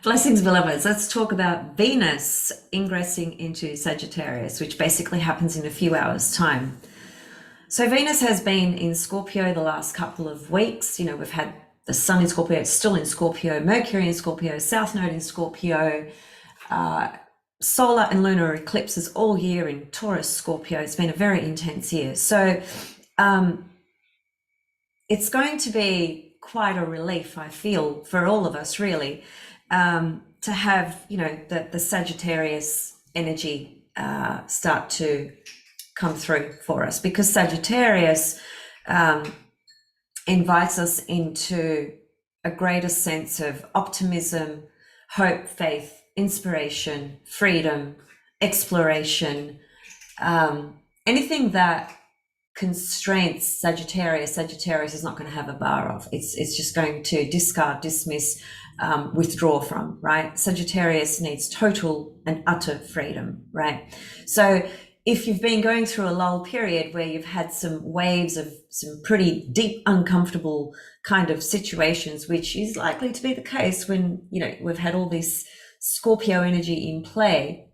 Blessings, beloveds. Let's talk about Venus ingressing into Sagittarius, which basically happens in a few hours' time. So Venus has been in Scorpio the last couple of weeks. You know, we've had the Sun in Scorpio, it's still in Scorpio, Mercury in Scorpio, South Node in Scorpio, solar and lunar eclipses all year in Taurus, Scorpio. It's been a very intense year. So it's going to be quite a relief, I feel, for all of us, really, to have, you know, the Sagittarius energy start to come through for us, because Sagittarius invites us into a greater sense of optimism, hope, faith, inspiration, freedom, exploration, anything that constraints Sagittarius is not going to have a bar of. It's just going to discard, dismiss, withdraw from, right? Sagittarius needs total and utter freedom, right? So if you've been going through a lull period where you've had some waves of some pretty deep, uncomfortable kind of situations, which is likely to be the case when, you know, we've had all this Scorpio energy in play,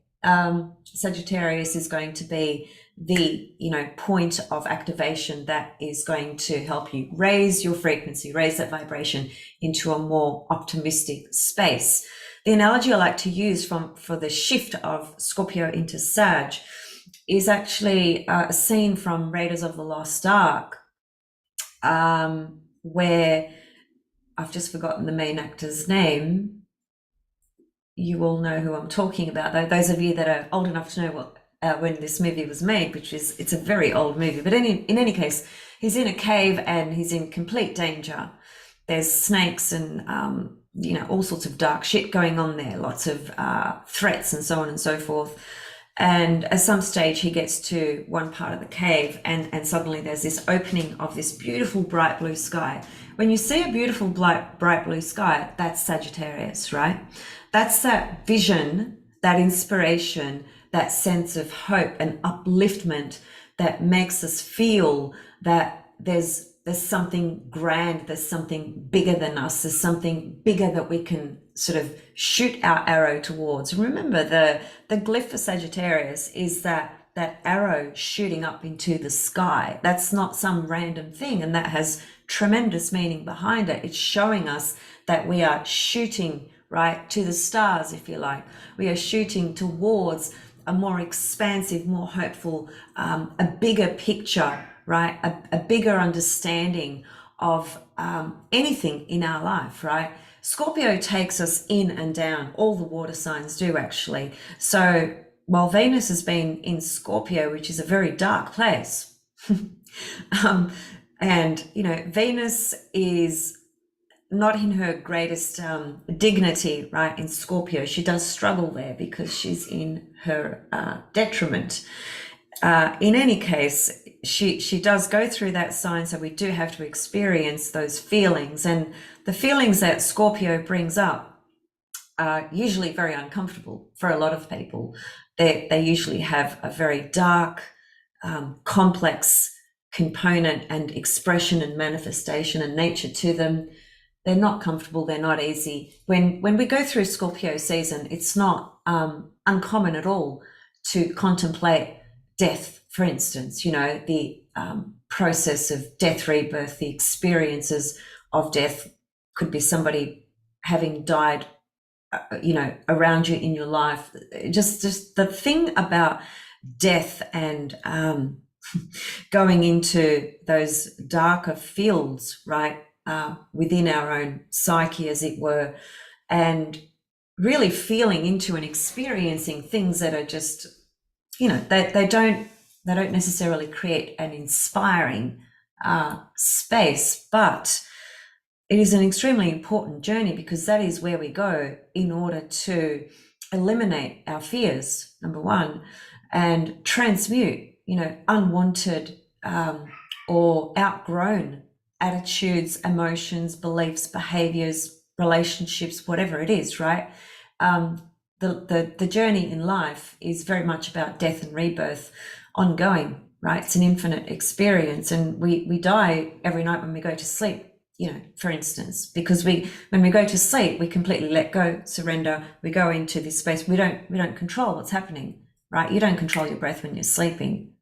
Sagittarius is going to be the, you know, point of activation that is going to help you raise your frequency, raise that vibration into a more optimistic space. The analogy I like to use for the shift of Scorpio into Sag is actually a scene from Raiders of the Lost Ark, where I've just forgotten the main actor's name. You all know who I'm talking about, though. Those of you that are old enough to know what when this movie was made, it's a very old movie. But in any case, he's in a cave and he's in complete danger. There's snakes and you know, all sorts of dark shit going on there, lots of threats and so on and so forth. And at some stage he gets to one part of the cave and suddenly there's this opening of this beautiful bright blue sky. When you see a beautiful bright blue sky, that's Sagittarius, right? That's that vision, that inspiration, that sense of hope and upliftment that makes us feel that there's something grand, there's something bigger than us, there's something bigger that we can sort of shoot our arrow towards. Remember, the glyph for Sagittarius is that arrow shooting up into the sky. That's not some random thing, and that has tremendous meaning behind it. It's showing us that we are shooting right to the stars, if you like. We are shooting towards a more expansive, more hopeful, a bigger picture, right? A bigger understanding of anything in our life, right? Scorpio takes us in and down. All the water signs do, actually. So while Venus has been in Scorpio, which is a very dark place, and, you know, Venus is not in her greatest dignity, right, in Scorpio. She does struggle there because she's in her detriment. In any case, she does go through that sign, so we do have to experience those feelings. And the feelings that Scorpio brings up are usually very uncomfortable for a lot of people. They usually have a very dark, complex component and expression and manifestation and nature to them. They're not comfortable, they're not easy. When we go through Scorpio season, it's not uncommon at all to contemplate death, for instance, you know, the process of death, rebirth, the experiences of death. Could be somebody having died, you know, around you in your life. Just the thing about death and going into those darker fields, right? Within our own psyche, as it were, and really feeling into and experiencing things that are just, you know, they don't necessarily create an inspiring space, but it is an extremely important journey, because that is where we go in order to eliminate our fears, number one, and transmute, you know, unwanted or outgrown attitudes, emotions, beliefs, behaviors, relationships, whatever it is, right? The journey in life is very much about death and rebirth, ongoing, right? It's an infinite experience, and we die every night when we go to sleep. for instance, because when we go to sleep, we completely let go, surrender. We go into this space. We don't control what's happening, right? You don't control your breath when you're sleeping.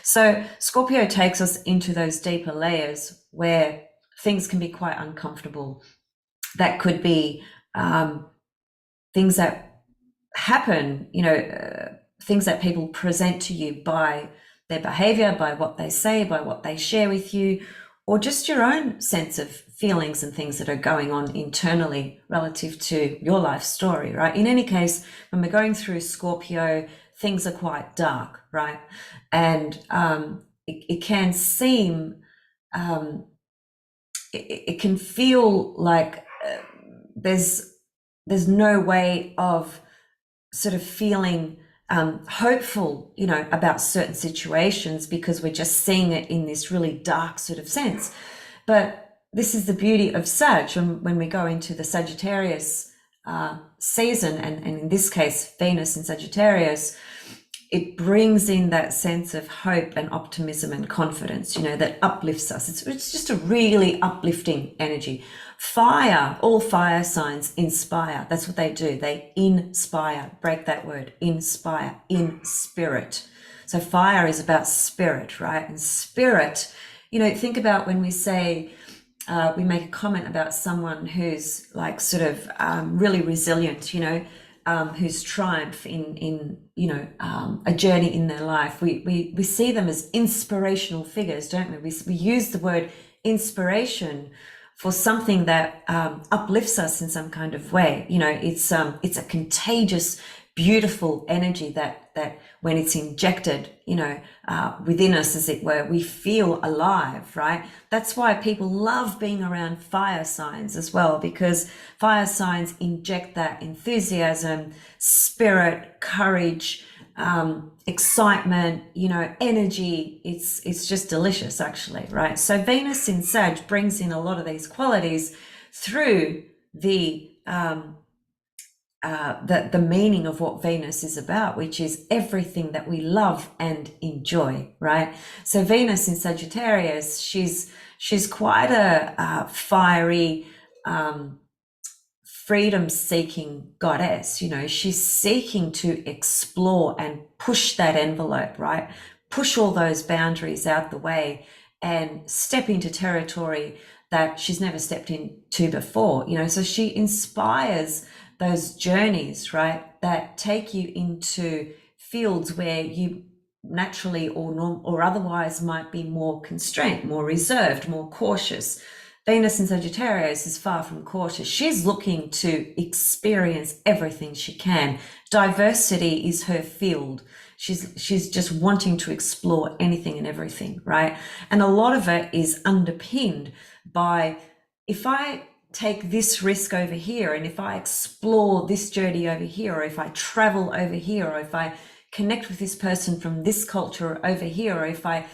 So Scorpio takes us into those deeper layers where things can be quite uncomfortable. That could be things that happen, things that people present to you by their behavior, by what they say, by what they share with you, or just your own sense of feelings and things that are going on internally relative to your life story, right? In any case, when we're going through Scorpio, things are quite dark, right? And it can seem, it can feel like there's no way of sort of feeling hopeful, about certain situations, because we're just seeing it in this really dark sort of sense. But this is the beauty of Sag, when we go into the Sagittarius season, and in this case, Venus in Sagittarius, it brings in that sense of hope and optimism and confidence, that uplifts us. It's just a really uplifting energy. Fire, all fire signs inspire. That's what they do. They inspire. Break that word. Inspire. In spirit. So fire is about spirit, right? And spirit, think about when we say, we make a comment about someone who's like sort of really resilient, whose triumph in a journey in their life. We see them as inspirational figures, don't we? We use the word inspiration for something that uplifts us in some kind of way. It's a contagious, beautiful energy that when it's injected, within us, as it were, we feel alive, right? That's why people love being around fire signs as well, because fire signs inject that enthusiasm, spirit, courage, excitement, energy. It's just delicious, actually, right? So Venus in Sag brings in a lot of these qualities through the meaning of what Venus is about, which is everything that we love and enjoy, right? So Venus in Sagittarius, she's quite a fiery, freedom-seeking goddess. She's seeking to explore and push that envelope, right? Push all those boundaries out the way and step into territory that she's never stepped into before. So she inspires those journeys, right, that take you into fields where you naturally or otherwise might be more constrained, more reserved, more cautious. Venus in Sagittarius is far from cautious. She's looking to experience everything she can. Diversity is her field. She's just wanting to explore anything and everything, right? And a lot of it is underpinned by, if I take this risk over here, and if I explore this journey over here, or if I travel over here, or if I connect with this person from this culture over here, or if I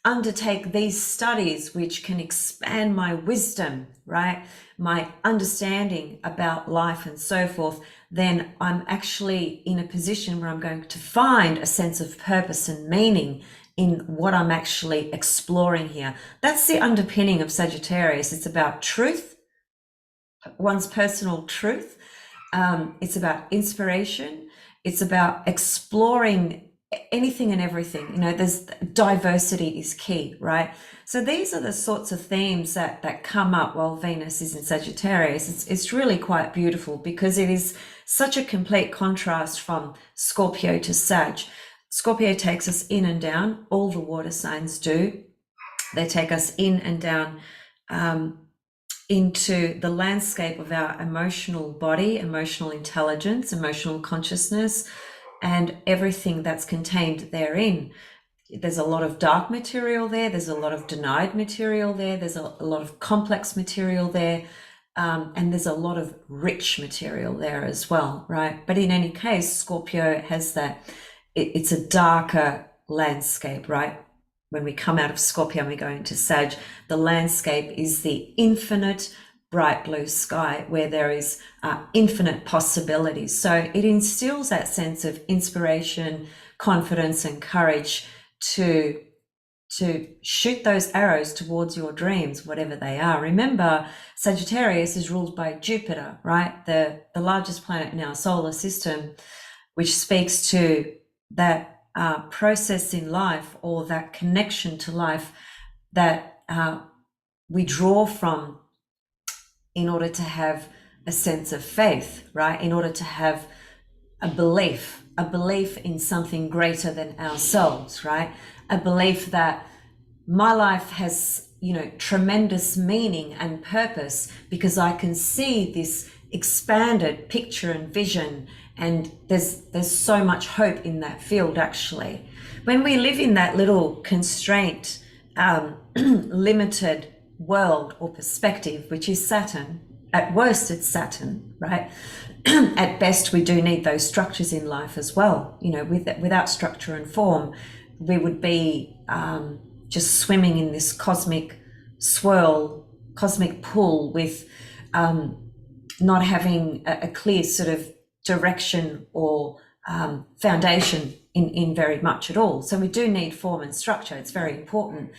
undertake these studies which can expand my wisdom, right, my understanding about life and so forth, then I'm actually in a position where I'm going to find a sense of purpose and meaning in what I'm actually exploring here. That's the underpinning of Sagittarius. It's about truth, one's personal truth. It's about inspiration. It's about exploring anything and everything. There's diversity is key, right? So these are the sorts of themes that come up while Venus is in Sagittarius. It's really quite beautiful, because it is such a complete contrast from Scorpio to Sag. Scorpio takes us in and down. All the water signs do. They take us in and down into the landscape of our emotional body, emotional intelligence, emotional consciousness, and everything that's contained therein. There's a lot of dark material there. There's a lot of denied material there. There's a lot of complex material there. And there's a lot of rich material there as well, right? But in any case, Scorpio has that, it's a darker landscape, right? When we come out of Scorpio and we go into Sag, the landscape is the infinite bright blue sky, where there is infinite possibilities. So it instills that sense of inspiration, confidence, and courage to to shoot those arrows towards your dreams, whatever they are. Remember, Sagittarius is ruled by Jupiter, right? The largest planet in our solar system, which speaks to that process in life, or that connection to life that we draw from in order to have a sense of faith, right? In order to have a belief in something greater than ourselves, right? A belief that my life has, tremendous meaning and purpose because I can see this expanded picture and vision, and there's so much hope in that field. Actually, when we live in that little constraint, limited world or perspective, which is Saturn, at worst it's Saturn, right? At best, we do need those structures in life as well. Without structure and form, we would be just swimming in this cosmic swirl, cosmic pool, with not having a clear sort of direction or foundation in very much at all. So we do need form and structure. It's very important.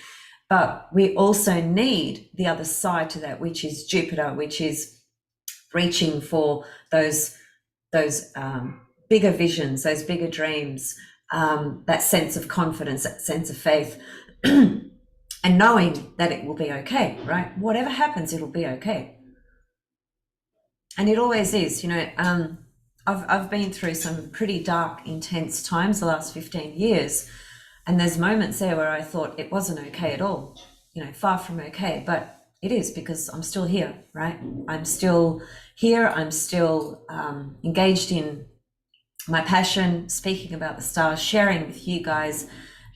But we also need the other side to that, which is Jupiter, which is reaching for those bigger visions, those bigger dreams, that sense of confidence, that sense of faith, and knowing that it will be okay, right? Whatever happens, it'll be okay. And it always is. I've been through some pretty dark, intense times the last 15 years. And there's moments there where I thought it wasn't okay at all, far from okay, but it is, because I'm still here, right? I'm still here. I'm still engaged in my passion, speaking about the stars, sharing with you guys,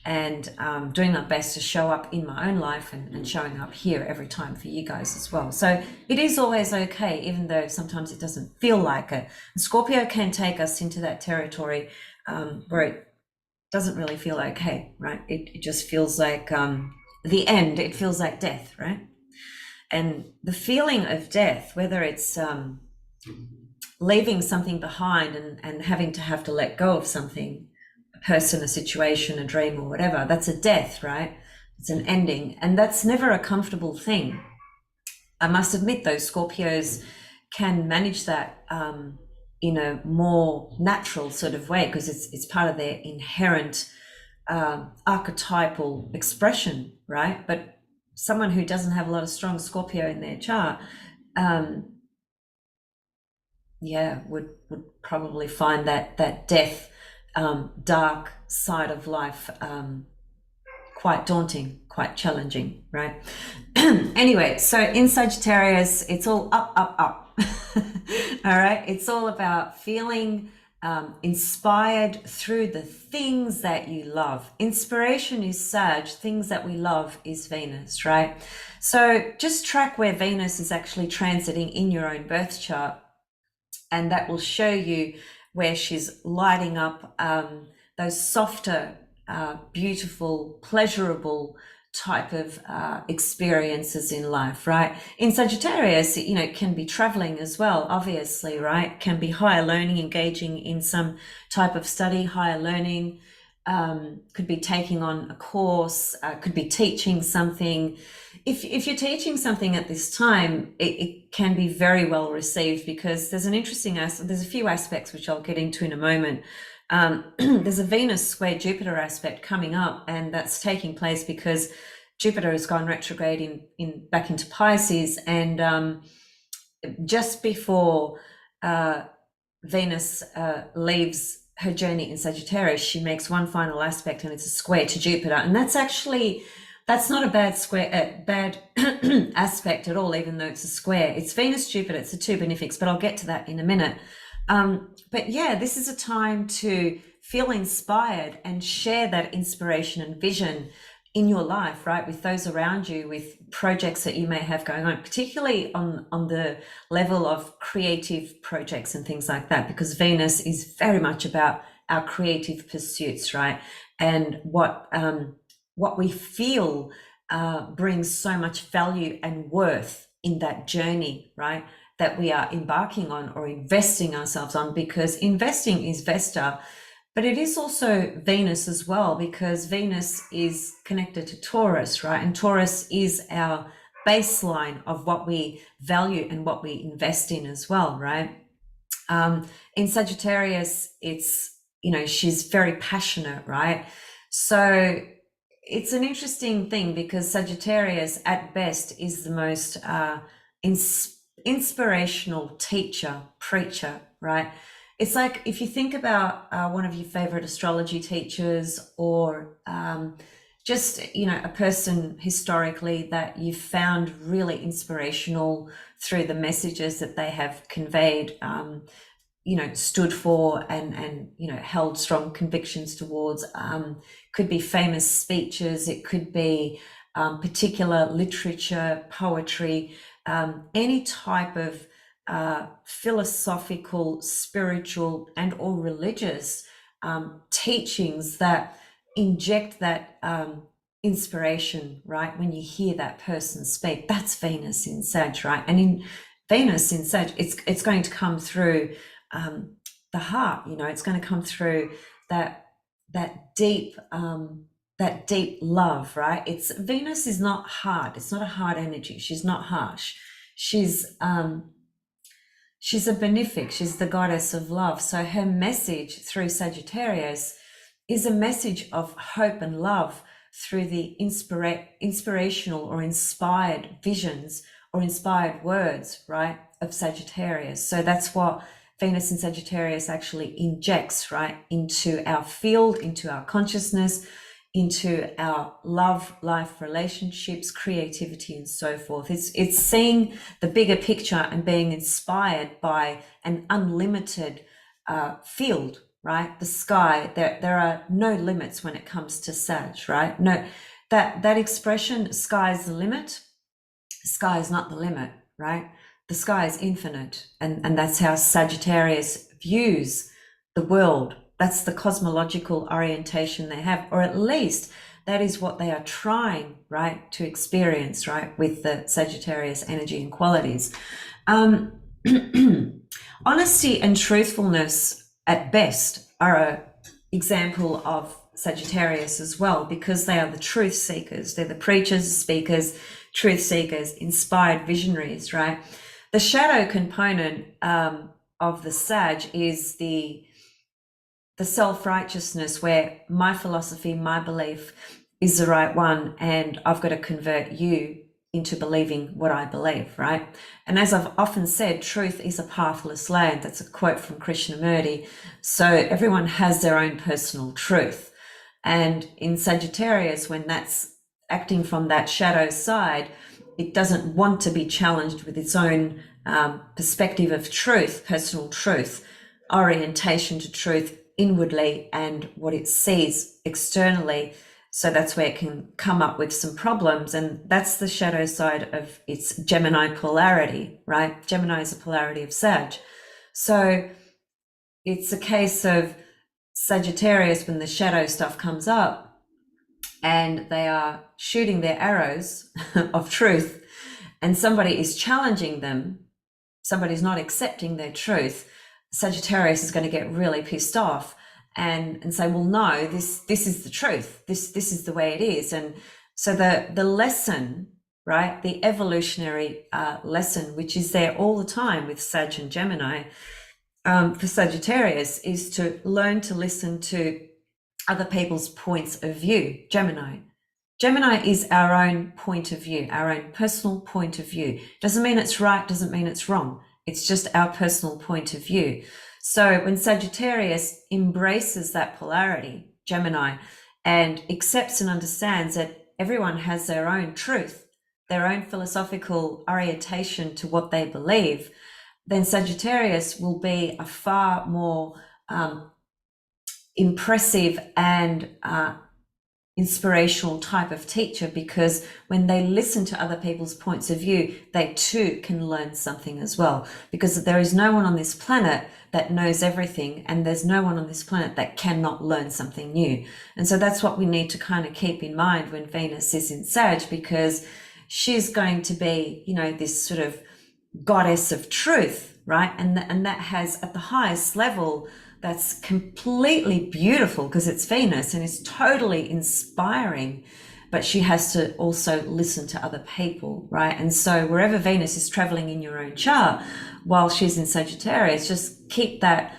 and doing my best to show up in my own life and showing up here every time for you guys as well. So it is always okay, even though sometimes it doesn't feel like it. And Scorpio can take us into that territory where it doesn't really feel okay, right? It just feels like the end. It feels like death, right? And the feeling of death, whether it's leaving something behind and having to have to let go of something, a person, a situation, a dream, or whatever, that's a death, right? It's an ending, and that's never a comfortable thing. I must admit, though, Scorpios can manage that in a more natural sort of way, because it's part of their inherent archetypal expression, right? But someone who doesn't have a lot of strong Scorpio in their chart, would probably find that death, dark side of life quite daunting, quite challenging, right? Anyway, so in Sagittarius, it's all up, up, up. All right, it's all about feeling inspired through the things that you love. Inspiration is Sag, things that we love is Venus, right? So just track where Venus is actually transiting in your own birth chart, and that will show you where she's lighting up those softer, beautiful, pleasurable type of experiences in life, right? In Sagittarius, it can be traveling as well, obviously, right? Can be higher learning, engaging in some type of study, higher learning, could be taking on a course, could be teaching something. If you're teaching something at this time, it can be very well received, because there's there's a few aspects which I'll get into in a moment. There's a Venus square Jupiter aspect coming up, and that's taking place because Jupiter has gone retrograde back into Pisces, and just before Venus leaves her journey in Sagittarius, she makes one final aspect, and it's a square to Jupiter, and that's not a bad aspect at all, even though it's a square. It's Venus Jupiter, it's the two benefics, but I'll get to that in a minute. But yeah, this is a time to feel inspired and share that inspiration and vision in your life, right, with those around you, with projects that you may have going on, particularly on the level of creative projects and things like that, because Venus is very much about our creative pursuits, right? And what we feel brings so much value and worth in that journey, right, that we are embarking on or investing ourselves on, because investing is Vesta, But it is also Venus as well, because Venus is connected to Taurus, right? And Taurus is our baseline of what we value and what we invest in as well, right? In Sagittarius, it's, she's very passionate, right? So it's an interesting thing because Sagittarius at best is the most inspirational teacher, preacher, right? It's like if you think about one of your favorite astrology teachers, or just, a person historically that you've found really inspirational through the messages that they have conveyed, stood for, and held strong convictions towards. Could be famous speeches, it could be particular literature, poetry, any type of philosophical, spiritual, and or religious teachings that inject that inspiration, right? When you hear that person speak, that's Venus in Sag, right? And in Venus in Sag, it's going to come through the heart. It's going to come through that deep love, right? It's Venus is not hard. It's not a hard energy. She's not harsh. She's a benefic. She's the goddess of love. So her message through Sagittarius is a message of hope and love through the inspirational or inspired visions or inspired words, right, of Sagittarius. So that's what Venus in Sagittarius actually injects, right, into our field, into our consciousness, into our love, life, relationships, creativity, and so forth. It's seeing the bigger picture and being inspired by an unlimited field, right? The sky. There are no limits when it comes to Sag, right? No, that expression, sky's the limit. Sky is not the limit, right? The sky is infinite, and that's how Sagittarius views the world. That's the cosmological orientation they have, or at least that is what they are trying, right, to experience, right, with the Sagittarius energy and qualities. Honesty and truthfulness at best are an example of Sagittarius as well, because they are the truth seekers. They're the preachers, speakers, truth seekers, inspired visionaries, right? The shadow component of the Sag is the self-righteousness, where my philosophy, my belief is the right one, and I've got to convert you into believing what I believe, right? And as I've often said, truth is a pathless land. That's a quote from Krishnamurti. So everyone has their own personal truth. And in Sagittarius, when that's acting from that shadow side, it doesn't want to be challenged with its own perspective of truth, personal truth, orientation to truth inwardly, and what it sees externally. So that's where it can come up with some problems. And that's the shadow side of its Gemini polarity, right? Gemini is a polarity of Sag. So it's a case of Sagittarius, when the shadow stuff comes up and they are shooting their arrows of truth, and somebody is challenging them, somebody's not accepting their truth, Sagittarius is going to get really pissed off and say, well, no, this is the truth. This is the way it is. And so the lesson, right, the evolutionary lesson, which is there all the time with Sag and Gemini, for Sagittarius, is to learn to listen to other people's points of view. Gemini is our own point of view, our own personal point of view. Doesn't mean it's right, doesn't mean it's wrong. It's just our personal point of view. So when Sagittarius embraces that polarity, Gemini, and accepts and understands that everyone has their own truth, their own philosophical orientation to what they believe, then Sagittarius will be a far more impressive and inspirational type of teacher, because when they listen to other people's points of view, they too can learn something as well, because there is no one on this planet that knows everything, and there's no one on this planet that cannot learn something new. And so that's what we need to kind of keep in mind when Venus is in Sag, because she's going to be, this sort of goddess of truth, right? And that has at the highest level that's completely beautiful because it's Venus and it's totally inspiring, but she has to also listen to other people, right? And so wherever Venus is traveling in your own chart, while she's in Sagittarius, just keep that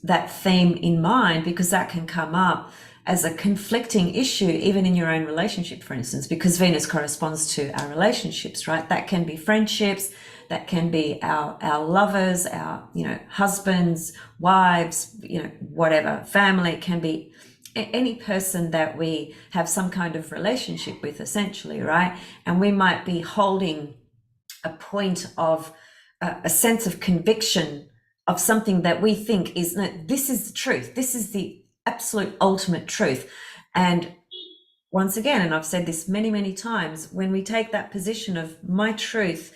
that theme in mind, because that can come up as a conflicting issue even in your own relationship, for instance, because Venus corresponds to our relationships, right? That can be friendships, that can be our lovers, our, you know, husbands, wives, you know, whatever, family. It can be any person that we have some kind of relationship with, essentially, right? And we might be holding a point of a sense of conviction of something that we think is, no, this is the truth, this is the absolute ultimate truth. And once again, and I've said this many, many times, when we take that position of my truth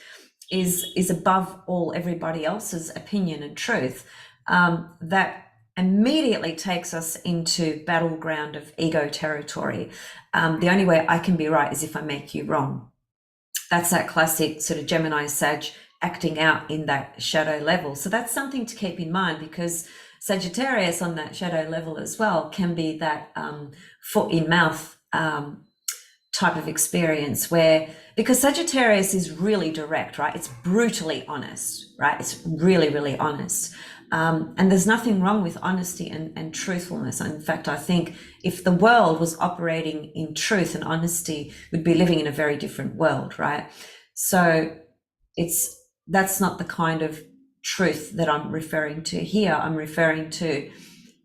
is above all everybody else's opinion and truth, that immediately takes us into battleground of ego territory. The only way I can be right is if I make you wrong. That's that classic sort of Gemini Sag acting out in that shadow level. So that's something to keep in mind, because Sagittarius on that shadow level as well can be that foot in mouth type of experience, where, because Sagittarius is really direct, right? It's brutally honest, right? It's really, really honest. And there's nothing wrong with honesty and truthfulness. In fact, I think if the world was operating in truth and honesty, we'd be living in a very different world, right? So that's not the kind of truth that I'm referring to here. I'm referring to,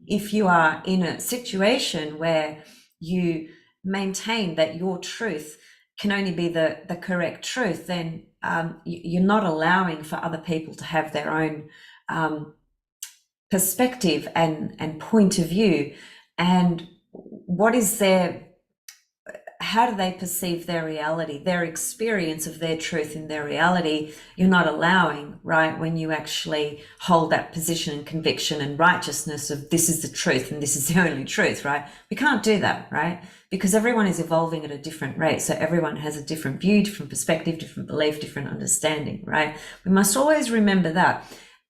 if you are in a situation where you maintain that your truth can only be the correct truth, then you're not allowing for other people to have their own perspective and point of view, and what is their, how do they perceive their reality, their experience of their truth in their reality. You're not allowing, right, when you actually hold that position and conviction and righteousness of this is the truth and this is the only truth, right? We can't do that, right? Because everyone is evolving at a different rate. So everyone has a different view, different perspective, different belief, different understanding, right? We must always remember that.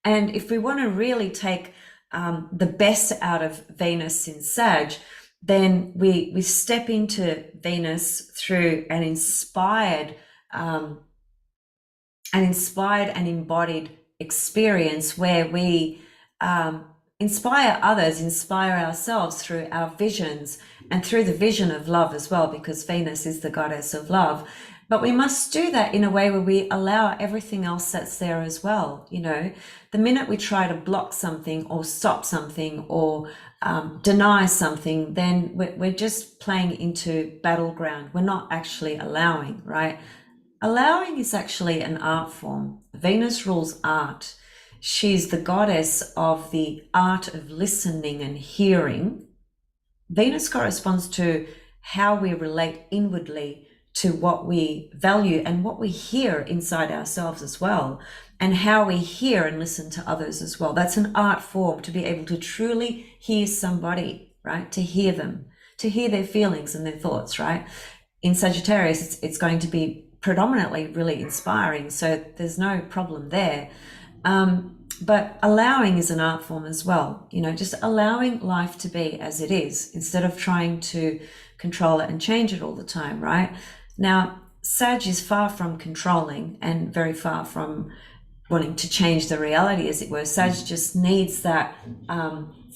And if we want to really take the best out of Venus in Sag, then we step into Venus through an inspired and embodied experience, where we inspire others, inspire ourselves through our visions and through the vision of love as well, because Venus is the goddess of love. But we must do that in a way where we allow everything else that's there as well. You know, the minute we try to block something or stop something or deny something, then we're just playing into battleground. We're not actually allowing, right? Allowing is actually an art form. Venus rules art. She's the goddess of the art of listening and hearing. Venus corresponds to how we relate inwardly to what we value and what we hear inside ourselves as well, and how we hear and listen to others as well. That's an art form, to be able to truly hear somebody, right? To hear them, to hear their feelings and their thoughts, right? In Sagittarius, it's going to be predominantly really inspiring, so there's no problem there. But allowing is an art form as well, you know, just allowing life to be as it is instead of trying to control it and change it all the time, right? Now, Sag is far from controlling and very far from wanting to change the reality, as it were. Sag just needs that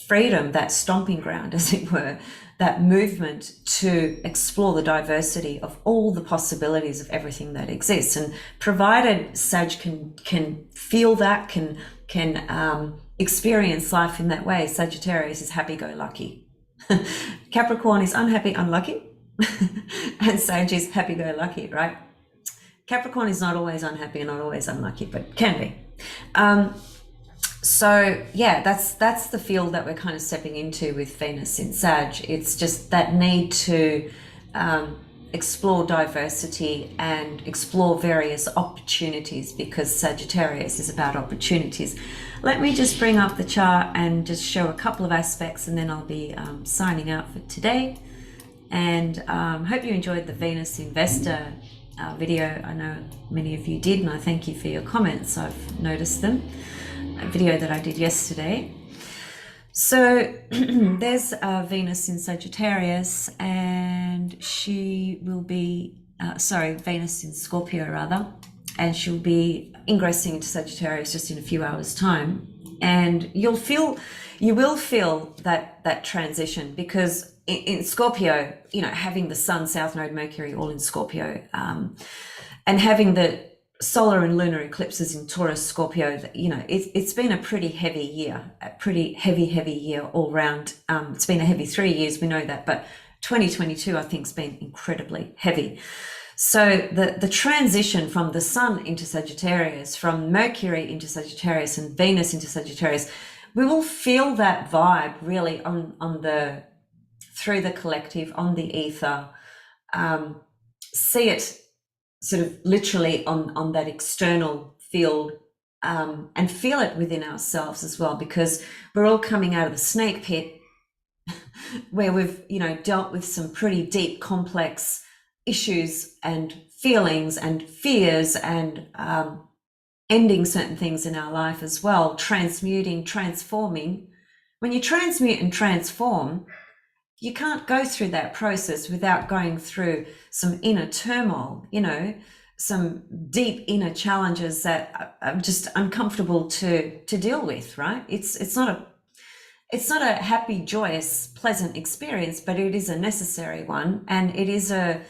freedom, that stomping ground, as it were, that movement to explore the diversity of all the possibilities of everything that exists. And provided Sag can feel that, can experience life in that way, Sagittarius is happy-go-lucky. Capricorn is unhappy, unlucky, and Sag is happy-go-lucky, right? Capricorn is not always unhappy and not always unlucky, but can be. So yeah, that's the field that we're kind of stepping into with Venus in Sag. It's just that need to explore diversity and explore various opportunities, because Sagittarius is about opportunities. Let me just bring up the chart and just show a couple of aspects, and then I'll be signing out for today. And hope you enjoyed the Venus Investor video. I know many of you did, and I thank you for your comments. I've noticed them. A video that I did yesterday. So there's Venus in Sagittarius, and she will be, Venus in Scorpio rather, and she'll be ingressing into Sagittarius just in a few hours' time. And you will feel that transition, because in Scorpio, having the Sun, South Node, Mercury all in Scorpio, and having the solar and lunar eclipses in Taurus, Scorpio, it's been a pretty heavy year, a pretty heavy year all round. It's been a heavy 3 years, we know that, but 2022, I think, has been incredibly heavy. So the transition from the Sun into Sagittarius, from Mercury into Sagittarius and Venus into Sagittarius, we will feel that vibe really through the collective, on the ether, see it sort of literally on that external field, and feel it within ourselves as well, because we're all coming out of the snake pit where we've dealt with some pretty deep, complex issues and feelings and fears, and ending certain things in our life as well, transmuting, transforming. When you transmute and transform, you can't go through that process without going through some inner turmoil, some deep inner challenges that are just uncomfortable to deal with, right? It's not a happy, joyous, pleasant experience, but it is a necessary one, and it is an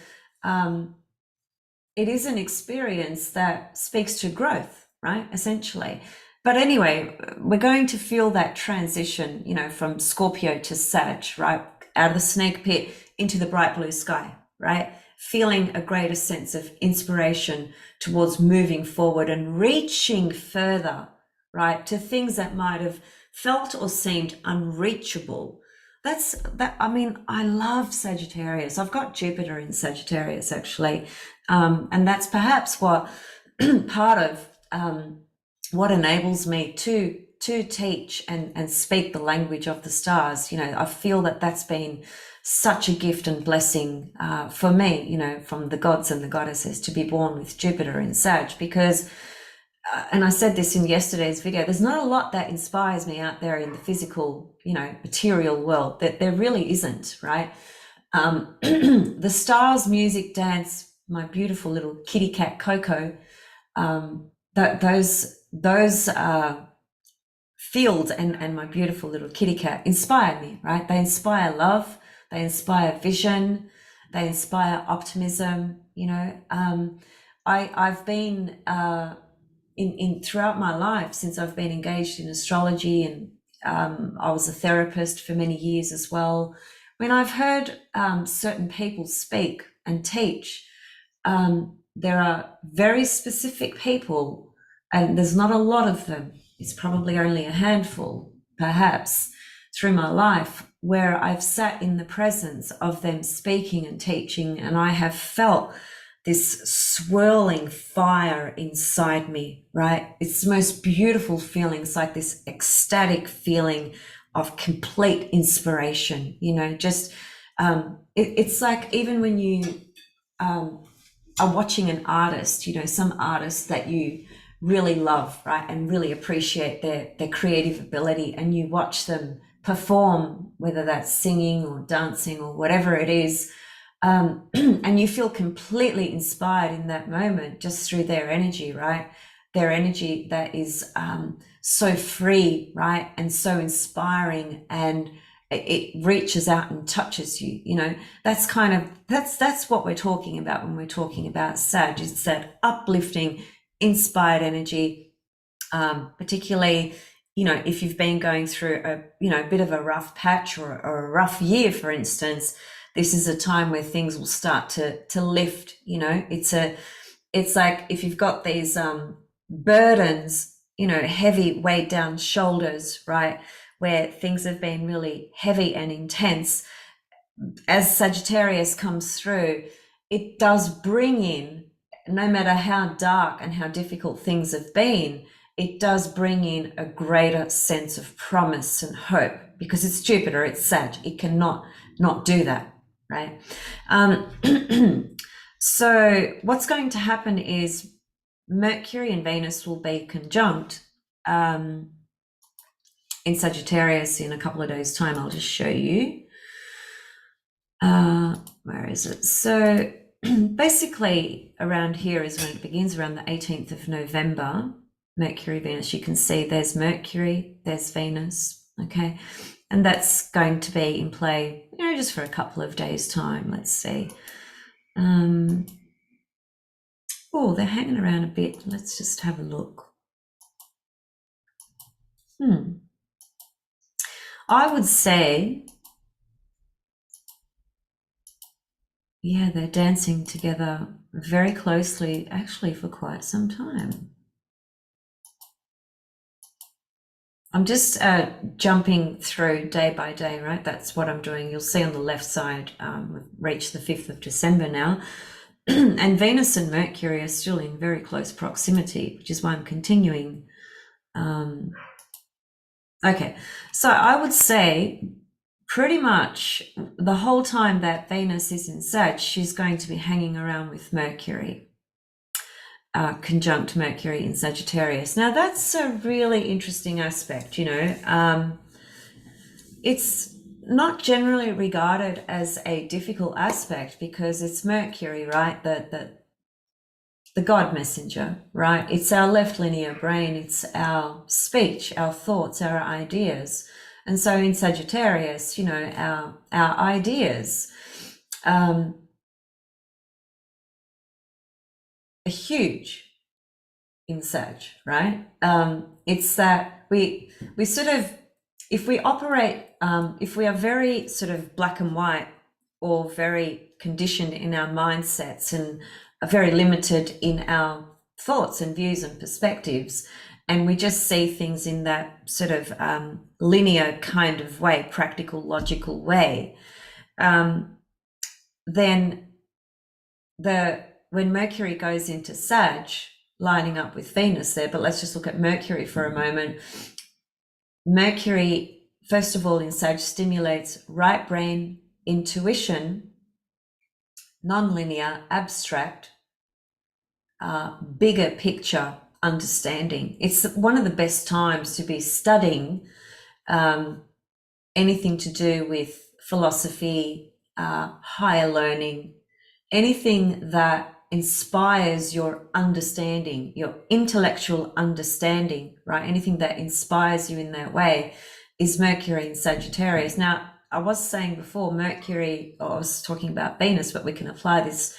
experience that speaks to growth, right? Essentially. But anyway, we're going to feel that transition, from Scorpio to Sag, right? Out of the snake pit into the bright blue sky, right? Feeling a greater sense of inspiration towards moving forward and reaching further, right? To things that might have felt or seemed unreachable. I love Sagittarius. I've got Jupiter in Sagittarius, actually. And that's perhaps what part of what enables me to teach and speak the language of the stars. I feel that that's been such a gift and blessing for me, from the gods and the goddesses, to be born with Jupiter in Sag, because and I said this in yesterday's video, there's not a lot that inspires me out there in the physical, material world. That there really isn't, right? The stars, music, dance, my beautiful little kitty cat Coco, those fields and my beautiful little kitty cat inspire me, right? They inspire love, they inspire vision, they inspire optimism. I've been in throughout my life, since I've been engaged in astrology, and I was a therapist for many years as well. When I've heard certain people speak and teach, there are very specific people, and there's not a lot of them. It's probably only a handful, perhaps, through my life, where I've sat in the presence of them speaking and teaching, and I have felt this swirling fire inside me, right? It's the most beautiful feeling. It's like this ecstatic feeling of complete inspiration, it's like, even when you are watching an artist, some artists that you really love, right, and really appreciate their creative ability, and you watch them perform, whether that's singing or dancing or whatever it is, and you feel completely inspired in that moment just through their energy, right? Their energy that is so free, right, and so inspiring, and it reaches out and touches you. That's that's what we're talking about when we're talking about Sag. It's that uplifting, inspired energy, particularly if you've been going through a bit of a rough patch or a rough year, for instance. This is a time where things will start to lift. It's like if you've got these burdens, heavy, weighed down shoulders, right, where things have been really heavy and intense. As Sagittarius comes through, it does bring in, no matter how dark and how difficult things have been, it does bring in a greater sense of promise and hope, because it's Jupiter, it's Sag. It cannot not do that, right? So what's going to happen is Mercury and Venus will be conjunct in Sagittarius in a couple of days' time. I'll just show you. Where is it? So basically around here is when it begins, around the 18th of November, Mercury, Venus. You can see there's Mercury, there's Venus, okay? And that's going to be in play, you know, just for a couple of days' time. Let's see. Oh, they're hanging around a bit. Let's just have a look. I would say, yeah, they're dancing together very closely, actually, for quite some time. I'm just jumping through day by day, right? That's what I'm doing. You'll see on the left side, we've reached the 5th of December now. And Venus and Mercury are still in very close proximity, which is why I'm continuing. Okay, so I would say pretty much the whole time that Venus is in Sag, she's going to be hanging around with Mercury, conjunct Mercury in Sagittarius. Now that's a really interesting aspect, you know. It's not generally regarded as a difficult aspect because it's Mercury, right? The God messenger, right? It's our left linear brain. It's our speech, our thoughts, our ideas. And so in Sagittarius, you know, our ideas are huge in Sag, right? It's that we sort of, if we operate, if we are very sort of black and white or very conditioned in our mindsets and are very limited in our thoughts and views and perspectives, and we just see things in that sort of linear kind of way, practical, logical way, then when Mercury goes into Sag, lining up with Venus there, but let's just look at Mercury for a moment. Mercury, first of all, in Sag stimulates right brain intuition, non-linear, abstract, bigger picture understanding. It's one of the best times to be studying anything to do with philosophy, higher learning, anything that inspires your understanding, your intellectual understanding, right? Anything that inspires you in that way is Mercury in Sagittarius. Now, I was saying before Mercury, or I was talking about Venus, but we can apply this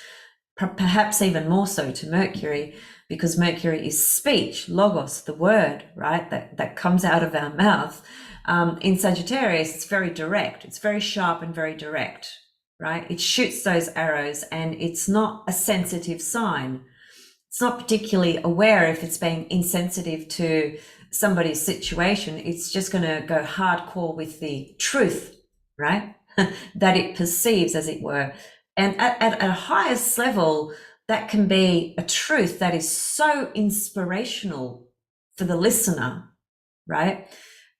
perhaps even more so to Mercury, because Mercury is speech, logos, the word, right? That comes out of our mouth. In Sagittarius, it's very direct. It's very sharp and very direct, right? It shoots those arrows and it's not a sensitive sign. It's not particularly aware if it's being insensitive to somebody's situation. It's just going to go hardcore with the truth, right? That it perceives, as it were. And at a highest level, that can be a truth that is so inspirational for the listener, right?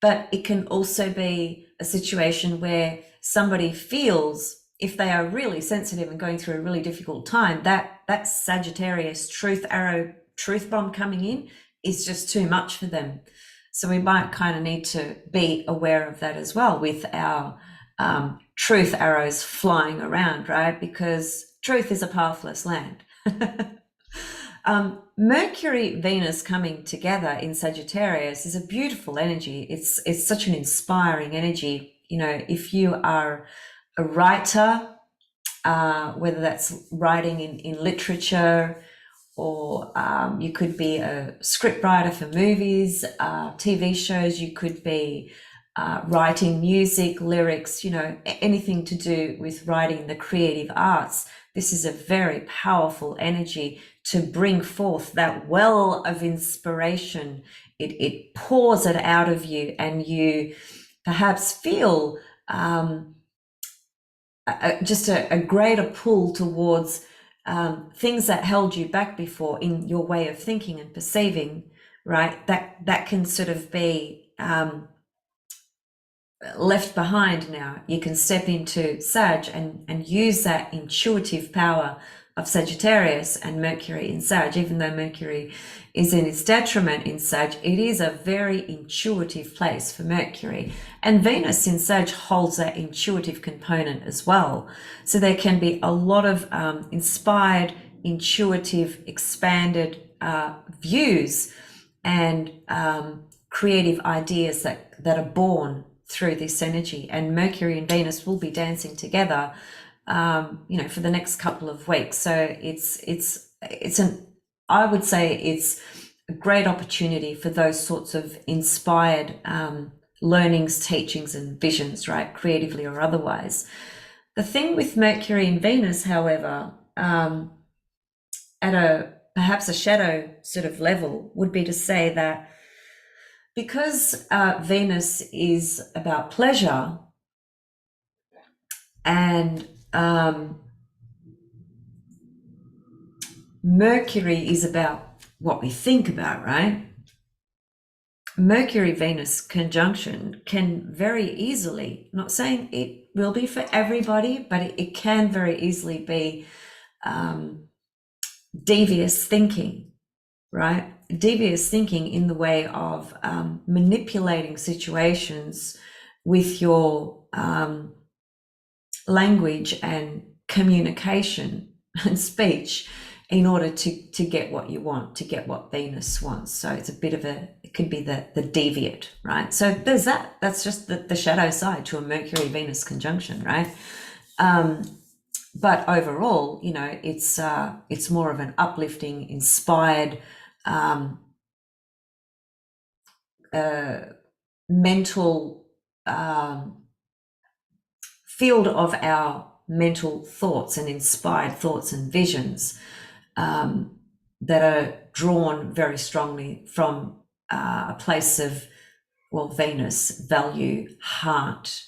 But it can also be a situation where somebody feels, if they are really sensitive and going through a really difficult time, that Sagittarius truth arrow, truth bomb coming in is just too much for them. So we might kind of need to be aware of that as well with our truth arrows flying around, right? Because truth is a pathless land. Mercury, Venus coming together in Sagittarius is a beautiful energy. It's such an inspiring energy. You know, if you are a writer, whether that's writing in literature, or you could be a script writer for movies, TV shows, you could be writing music, lyrics, you know, anything to do with writing the creative arts. This is a very powerful energy to bring forth that well of inspiration. It pours it out of you, and you perhaps feel just a greater pull towards things that held you back before in your way of thinking and perceiving, right? That can sort of be left behind now. You can step into Sag and use that intuitive power of Sagittarius and Mercury in Sag, even though Mercury is in its detriment in Sag, it is a very intuitive place for Mercury. And Venus in Sag holds that intuitive component as well. So there can be a lot of inspired, intuitive, expanded views and creative ideas that are born through this energy. And Mercury and Venus will be dancing together, for the next couple of weeks. So I would say it's a great opportunity for those sorts of inspired learnings, teachings, and visions, right, creatively or otherwise. The thing with Mercury and Venus, however, at perhaps a shadow sort of level, would be to say that because Venus is about pleasure and Mercury is about what we think about, right? Mercury-Venus conjunction can very easily, not saying it will be for everybody, but it can very easily be devious thinking, right? Devious thinking in the way of manipulating situations with your language and communication and speech in order to get what you want, to get what Venus wants. So it's a bit of it could be the deviate, right? So there's that. That's just the shadow side to a Mercury-Venus conjunction, right? But overall, it's more of an uplifting, inspired, mental field of our mental thoughts and inspired thoughts and visions that are drawn very strongly from a place of, Venus, value, heart,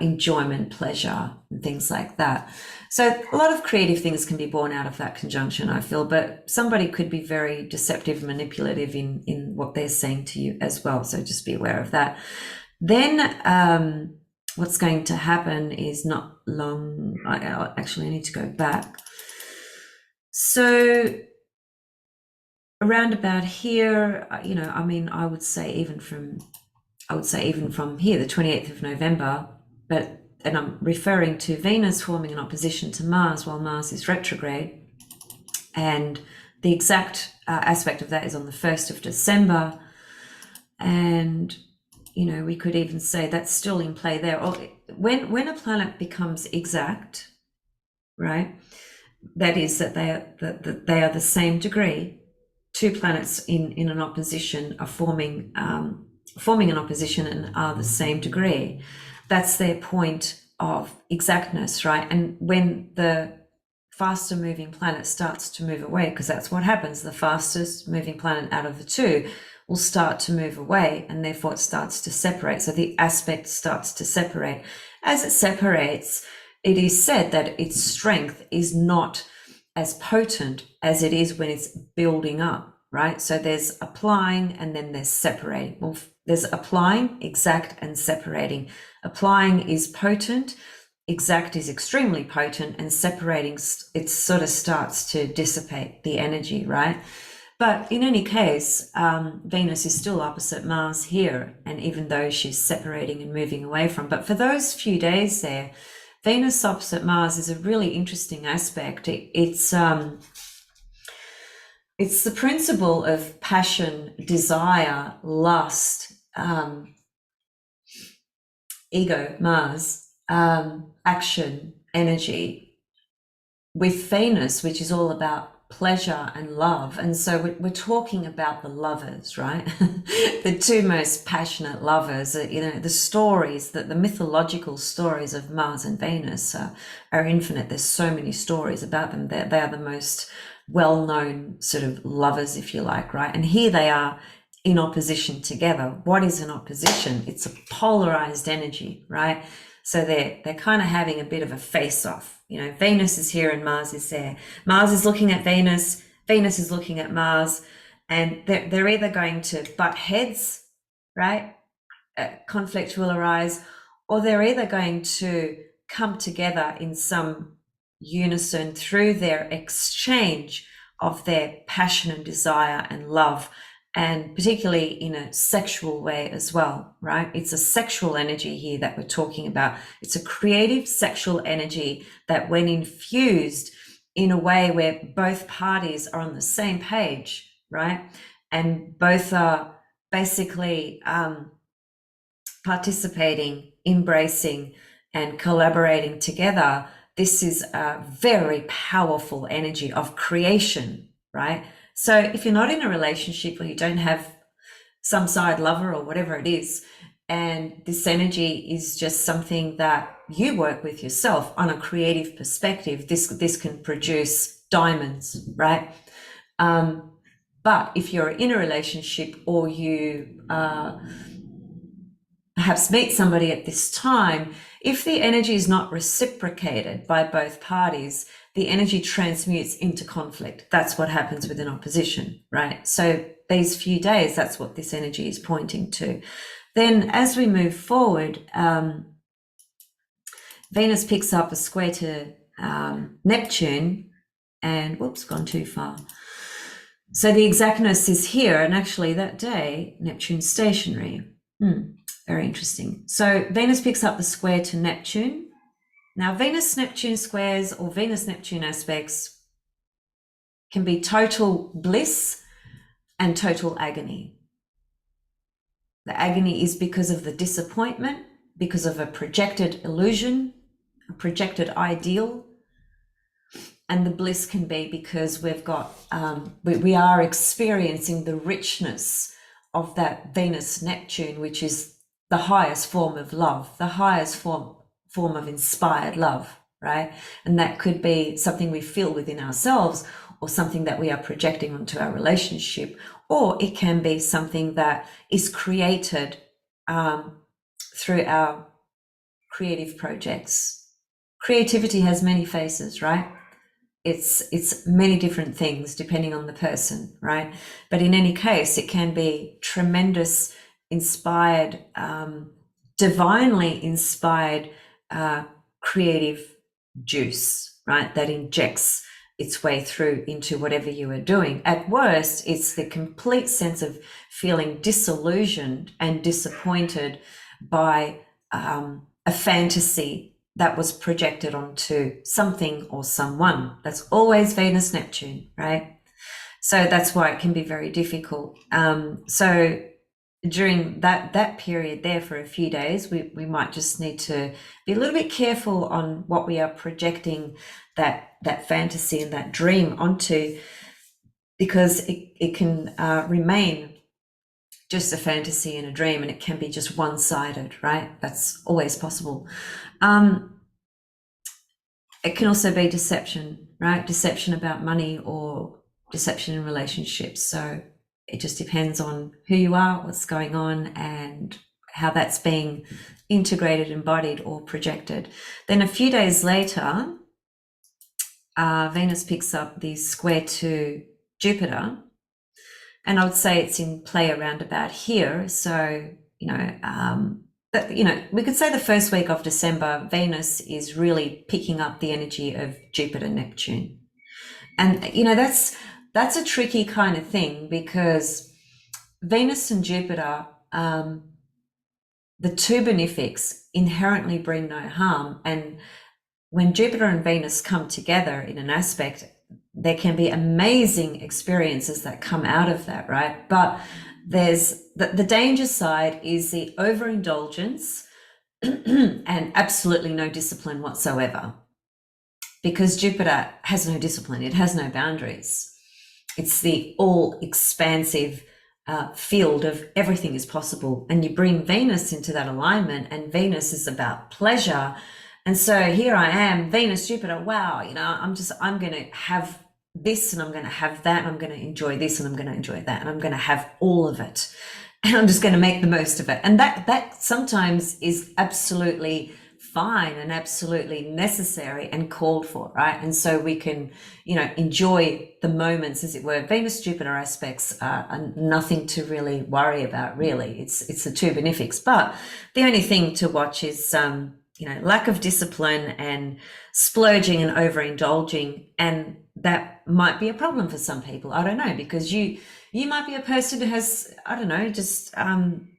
enjoyment, pleasure, and things like that. So a lot of creative things can be born out of that conjunction, I feel, but somebody could be very deceptive, manipulative in what they're saying to you as well. So just be aware of that. Then what's going to happen is not long, I need to go back. So around about here, I would say even from here, the 28th of November, and I'm referring to Venus forming an opposition to Mars while Mars is retrograde. And the exact aspect of that is on the 1st of December. And, we could even say that's still in play there. Or when a planet becomes exact, right, that is that they are the same degree. Two planets in an opposition are forming an opposition and are the same degree. That's their point of exactness, right? And when the faster moving planet starts to move away, because that's what happens, the fastest moving planet out of the two will start to move away, and therefore it starts to separate. So the aspect starts to separate. As it separates, it is said that its strength is not as potent as it is when it's building up, right? So there's applying and then there's separating. Well, there's applying, exact, and separating. Applying is potent, exact is extremely potent, and separating, it sort of starts to dissipate the energy, right? But in any case, Venus is still opposite Mars here, and even though she's separating and moving away from, but for those few days there, Venus opposite Mars is a really interesting aspect. It's the principle of passion, desire, lust, ego, Mars, action, energy, with Venus, which is all about pleasure and love. And so we're talking about the lovers, right? The two most passionate lovers, the stories, the mythological stories of Mars and Venus are infinite. There's so many stories about them. They are the most well-known sort of lovers, if you like, right? And here they are in opposition together. What is an opposition? It's a polarized energy, right? So they're kind of having a bit of a face-off. Venus is here and Mars is there. Mars is looking at Venus, Venus is looking at Mars, and they're either going to butt heads, right? Conflict will arise, or they're either going to come together in some unison through their exchange of their passion and desire and love, and particularly in a sexual way as well, right? It's a sexual energy here that we're talking about. It's a creative sexual energy that, when infused in a way where both parties are on the same page, right? And both are basically participating, embracing, and collaborating together, this is a very powerful energy of creation, right? So if you're not in a relationship or you don't have some side lover or whatever it is, and this energy is just something that you work with yourself on a creative perspective, this can produce diamonds, right? But if you're in a relationship or you perhaps meet somebody at this time, if the energy is not reciprocated by both parties, the energy transmutes into conflict. That's what happens with an opposition, right? So these few days, that's what this energy is pointing to. Then as we move forward, Venus picks up a square to Neptune, and whoops, gone too far. So the exactness is here, and actually that day, Neptune's stationary. Very interesting. So Venus picks up the square to Neptune. Now, Venus-Neptune squares or Venus-Neptune aspects can be total bliss and total agony. The agony is because of the disappointment, because of a projected illusion, a projected ideal. And the bliss can be because we've got, we are experiencing the richness of that Venus-Neptune, which is the highest form of love, the highest form of inspired love, right? And that could be something we feel within ourselves, or something that we are projecting onto our relationship, or it can be something that is created through our creative projects. Creativity has many faces, right? It's many different things depending on the person, right? But in any case, it can be tremendous, inspired, divinely inspired creative juice, right? That injects its way through into whatever you are doing. At worst, it's the complete sense of feeling disillusioned and disappointed by a fantasy that was projected onto something or someone. That's always Venus Neptune, right? So that's why it can be very difficult. So during that period there for a few days, we might just need to be a little bit careful on what we are projecting that fantasy and that dream onto, because it can remain just a fantasy and a dream, and it can be just one-sided, right? That's always possible. It can also be deception, right? Deception about money or deception in relationships. So it just depends on who you are, what's going on, and how that's being integrated, embodied, or projected. Then a few days later, Venus picks up the square to Jupiter, and I would say it's in play around about here. So, we could say the first week of December, Venus is really picking up the energy of Jupiter, Neptune. And, that's a tricky kind of thing, because Venus and Jupiter, the two benefics, inherently bring no harm. And when Jupiter and Venus come together in an aspect, there can be amazing experiences that come out of that, right? But there's the danger side is the overindulgence and absolutely no discipline whatsoever, because Jupiter has no discipline. It has no boundaries. It's the all expansive field of everything is possible. And you bring Venus into that alignment, and Venus is about pleasure. And so here I am, Venus, Jupiter, wow, I'm going to have this, and I'm going to have that, and I'm going to enjoy this, and I'm going to enjoy that, and I'm going to have all of it. And I'm just going to make the most of it. And that sometimes is absolutely fine and absolutely necessary and called for, right? And so we can, enjoy the moments, as it were. Venus Jupiter aspects are nothing to really worry about, really. It's the two benefics. But the only thing to watch is lack of discipline and splurging and overindulging, and that might be a problem for some people. I don't know, because you might be a person who has, I don't know, just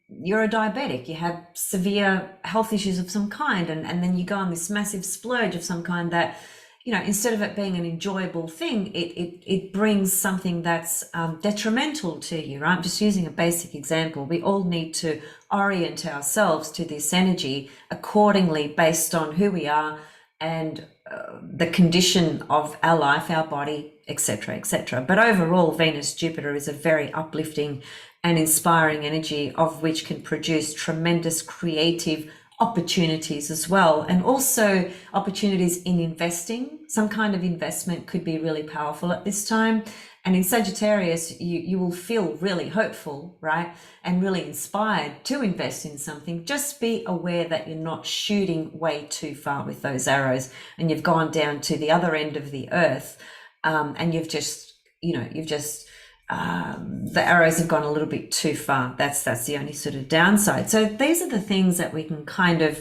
you're a diabetic, you have severe health issues of some kind, and then you go on this massive splurge of some kind that, instead of it being an enjoyable thing, it brings something that's detrimental to you, right? I'm just using a basic example. We all need to orient ourselves to this energy accordingly based on who we are and the condition of our life, our body, etc., etc. But overall, Venus Jupiter is a very uplifting and inspiring energy, of which can produce tremendous creative opportunities as well, and also opportunities in investing. Some kind of investment could be really powerful at this time. And in Sagittarius, you will feel really hopeful, right? And really inspired to invest in something. Just be aware that you're not shooting way too far with those arrows and you've gone down to the other end of the earth, and you've just, the arrows have gone a little bit too far. That's the only sort of downside. So these are the things that we can kind of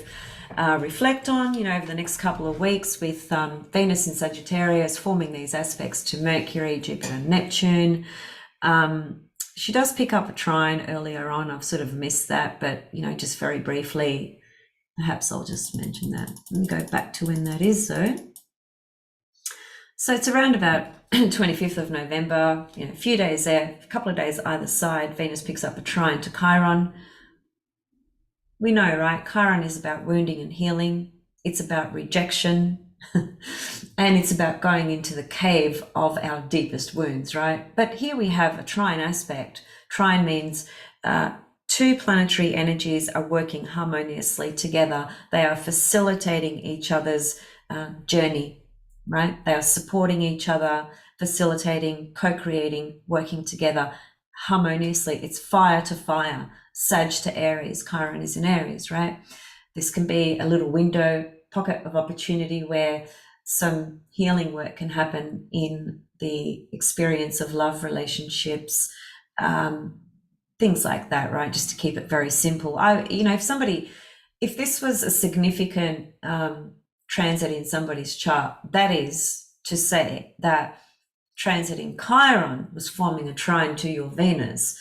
reflect on, over the next couple of weeks, with Venus in Sagittarius forming these aspects to Mercury, Jupiter, and Neptune. She does pick up a trine earlier on. I've sort of missed that, but, just very briefly, perhaps I'll just mention that. Let me go back to when that is, though. So it's around about 25th of November, a few days there, a couple of days either side. Venus picks up a trine to Chiron. We know, right? Chiron is about wounding and healing. It's about rejection. And it's about going into the cave of our deepest wounds, right? But here we have a trine aspect. Trine means two planetary energies are working harmoniously together. They are facilitating each other's journey, right? They are supporting each other, facilitating, co-creating, working together harmoniously. It's fire to fire, Sag to Aries. Chiron is in Aries, right? This can be a little window, pocket of opportunity where some healing work can happen in the experience of love relationships, things like that, right? Just to keep it very simple. If this was a significant transit in somebody's chart, that is to say that transiting Chiron was forming a trine to your Venus.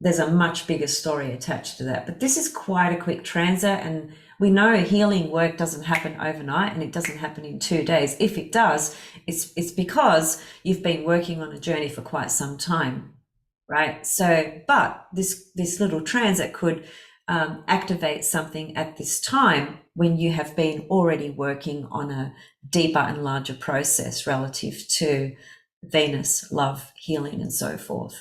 There's a much bigger story attached to that. But this is quite a quick transit, and we know healing work doesn't happen overnight, and it doesn't happen in 2 days. If it does, it's because you've been working on a journey for quite some time, right? So, but this little transit could activate something at this time when you have been already working on a deeper and larger process relative to Venus, love, healing, and so forth.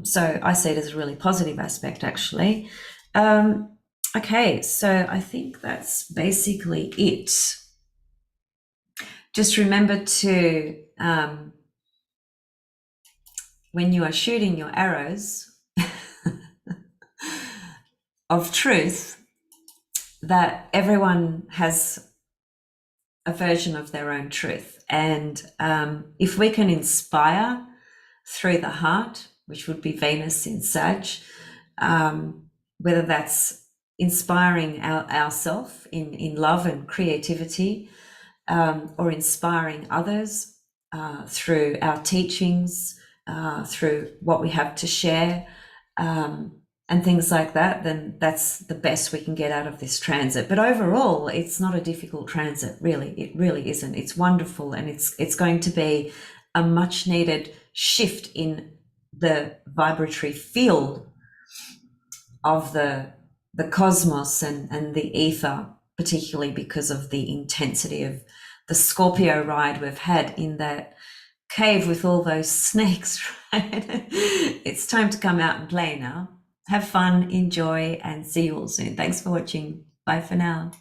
So I see it as a really positive aspect, actually. Okay, so I think that's basically it. Just remember to, when you are shooting your arrows of truth, that everyone has a version of their own truth. And if we can inspire through the heart, which would be Venus in Sag, whether that's inspiring ourselves in love and creativity, or inspiring others through our teachings, through what we have to share, and things like that, then that's the best we can get out of this transit. But overall, it's not a difficult transit, really. It really isn't. It's wonderful, and it's going to be a much needed shift in the vibratory field of the cosmos and the ether, particularly because of the intensity of the Scorpio ride we've had in that cave with all those snakes, right? It's time to come out and play now. Have fun, enjoy, and see you all soon. Thanks for watching. Bye for now.